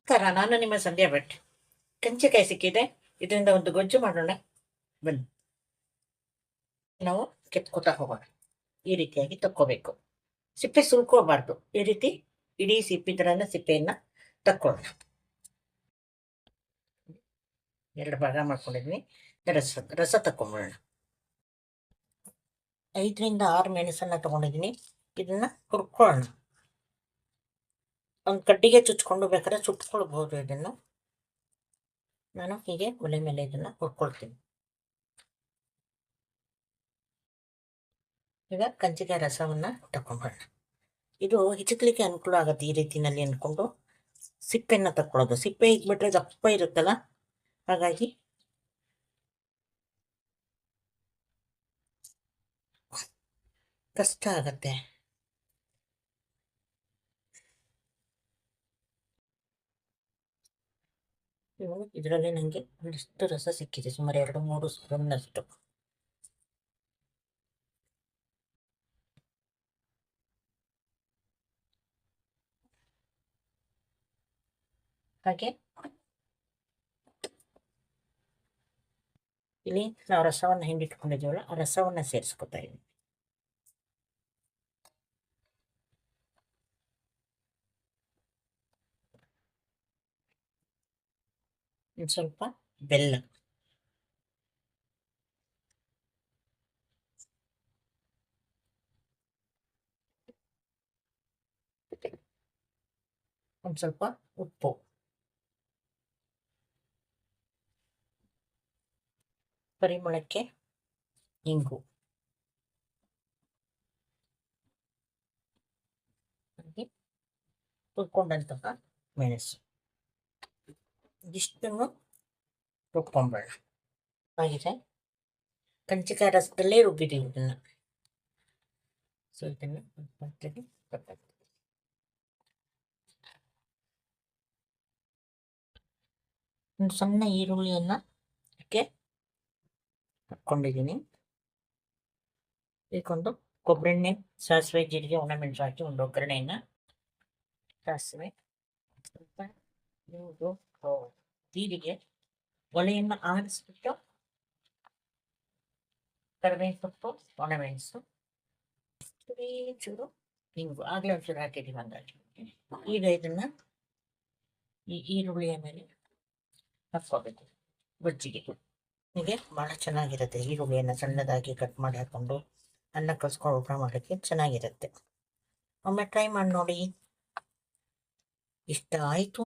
ನಮಸ್ಕಾರ, ನಾನು ನಿಮ್ಮ ಸಂಧ್ಯಾ ಭಟ್. ಕಂಚಿಕಾಯಿ ಸಿಕ್ಕಿದೆ, ಇದರಿಂದ ಒಂದು ಗೊಜ್ಜು ಮಾಡೋಣ ಬನ್ನಿ. ನಾವು ಕೆತ್ಕೋತಾ ಹೋಗೋಣ. ಈ ರೀತಿಯಾಗಿ ತಕ್ಕೋಬೇಕು. ಸಿಪ್ಪೆ ಸುಲ್ಕೋಬಾರ್ದು. ಈ ರೀತಿ ಇಡೀ ಸಿಪ್ಪಿದ್ರನ್ನ ಸಿಪ್ಪೆಯನ್ನ ತಕ್ಕೊಳ್ಳೋಣ. 2 ಭಾಗ ಮಾಡ್ಕೊಂಡಿದ್ವಿ. ರಸ ತಕ್ಕೊಂಬಿಡೋಣ. 5ರಿಂದ 6 ಮೆಣಸನ್ನ ತಗೊಂಡಿದ್ದೀನಿ. ಇದನ್ನ ಹುರ್ಕೊಳ್ಳೋಣ. ಒಂದು ಕಡ್ಡಿಗೆ ಚುಚ್ಕೊಂಡು ಬೇಕಾದ್ರೆ ಸುಟ್ಕೊಳ್ಬಹುದು. ಇದನ್ನು ನಾನು ಹೀಗೆ ಒಲೆ ಮೇಲೆ ಇದನ್ನ ಹುರ್ಕೊಳ್ತೀನಿ. ಈಗ ಕಂಚಿಕಾಯಿ ರಸವನ್ನ ತಕೊಂಡ್ಬಿಡೋಣ. ಇದು ಹಿಚಕ್ಲಿಕ್ಕೆ ಅನುಕೂಲ ಆಗುತ್ತೆ. ಈ ರೀತಿನಲ್ಲಿ ಅಂದ್ಕೊಂಡು ಸಿಪ್ಪೆನ ತಕ್ಕೊಳ್ಳೋದು. ಸಿಪ್ಪೆ ಇಟ್ಬಿಟ್ರೆ ದಪ್ಪ ಇರುತ್ತಲ್ಲ, ಹಾಗಾಗಿ ಕಷ್ಟ ಆಗತ್ತೆ. ಇದರಲ್ಲಿ ನನಗೆ ಒಂದಿಷ್ಟು ರಸ ಸಿಕ್ಕಿದೆ, ಸುಮಾರು 2-3 ಸ್ಪೂನ್ನಷ್ಟು. ಹಾಗೆ ಇಲ್ಲಿ ನಾವು ರಸವನ್ನು ಹಿಂಡಿಟ್ಕೊಂಡಿದ್ದೀವಲ್ಲ, ಆ ರಸವನ್ನ ಸೇರಿಸ್ಕೊತಾ ಇದ್ದೀವಿ. ಒಂದು ಸ್ವಲ್ಪ ಬೆಲ್ಲ, ಒಂದು ಸ್ವಲ್ಪ ಉಪ್ಪು, ಪರಿಮಳಕ್ಕೆ ಇಂಗು, ಹಾಗೆ ಹುರ್ಕೊಂಡಂತಹ ಮೆಣಸು. ಇದಿಷ್ಟನ್ನು ರುಬ್ಕೊಂಬೇಡ. ಆಗಿದೆ. ಕಂಚಿಕಾಯಿ ರಸದಲ್ಲೇ ರುಬ್ಬಿದ್ದೀವಿ ಇದನ್ನ. ಸೊ ಇದನ್ನು ಪಾತ್ರೆಗೆ ತಗೊಳ್ತೀನಿ. ಒಂದು ಸಣ್ಣ ಈರುಳ್ಳಿಯನ್ನ ಅದಕ್ಕೆ ಹಾಕ್ಕೊಂಡಿದ್ದೀನಿ. ಇದಕ್ಕೊಂದು ಕೊಬ್ಬರೆಣ್ಣೆ, ಸಾಸಿವೆ, ಜೀರಿಗೆ, ಒಣಮೆಣಸು ಹಾಕಿ ಒಂದು ಒಗ್ಗರಣೆಯನ್ನ, ಸಾಸಿವೆ, ಸ್ವಲ್ಪ ಇಂಗು, ಜೀರಿಗೆ, ಒಲೆಯನ್ನು ಆರಿಸ್ಬಿಟ್ಟು ಕರಿಬೇವಿನ ಸೊಪ್ಪು, ಒಣಮೆಣಸು, ಚೂರು ಇಂಗು, ಆಗಲೇ ಒಂಚೂರು ಹಾಕಿದ್ದೀವಿ ಅಂದಾಜು. ಈಗ ಇದನ್ನ ಈ ಈರುಳ್ಳಿಯ ಮೇಲೆ ಹಾಕ್ಕೋಬೇಕು ಗೊಜ್ಜಿಗೆ. ಹೀಗೆ ಭಾಳ ಚೆನ್ನಾಗಿರುತ್ತೆ. ಈರುಳ್ಳಿಯನ್ನು ಸಣ್ಣದಾಗಿ ಕಟ್ ಮಾಡಿ ಹಾಕ್ಕೊಂಡು ಅನ್ನ ಕಲ್ಸ್ಕೊಂಡು ಊಟ ಮಾಡೋಕ್ಕೆ ಚೆನ್ನಾಗಿರುತ್ತೆ. ಒಮ್ಮೆ ಟ್ರೈ ಮಾಡಿ ನೋಡಿ. ಇಷ್ಟ ಆಯಿತು